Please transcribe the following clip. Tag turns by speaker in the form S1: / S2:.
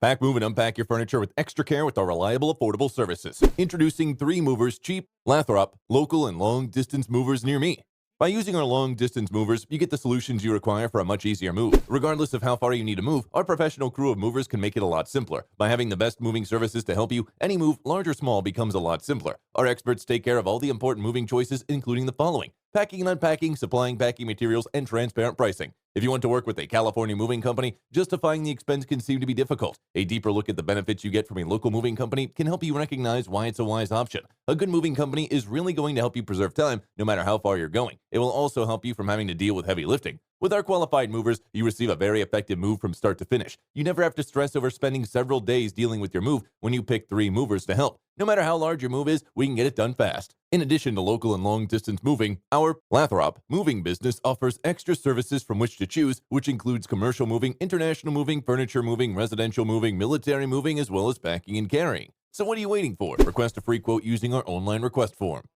S1: Pack, move, and unpack your furniture with extra care with our reliable, affordable services. Introducing 3 Movers Cheap, Lathrop, local and long-distance movers near me. By using our long-distance movers, you get the solutions you require for a much easier move. Regardless of how far you need to move, our professional crew of movers can make it a lot simpler. By having the best moving services to help you, any move, large or small, becomes a lot simpler. Our experts take care of all the important moving choices, including the following: packing and unpacking, supplying packing materials, and transparent pricing. If you want to work with a California moving company, justifying the expense can seem to be difficult. A deeper look at the benefits you get from a local moving company can help you recognize why it's a wise option. A good moving company is really going to help you preserve time no matter how far you're going. It will also help you from having to deal with heavy lifting. With our qualified movers, you receive a very effective move from start to finish. You never have to stress over spending several days dealing with your move when you pick 3 movers to help. No matter how large your move is, we can get it done fast. In addition to local and long-distance moving, our Lathrop moving business offers extra services from which to choose, which includes commercial moving, international moving, furniture moving, residential moving, military moving, as well as packing and carrying. So what are you waiting for? Request a free quote using our online request form.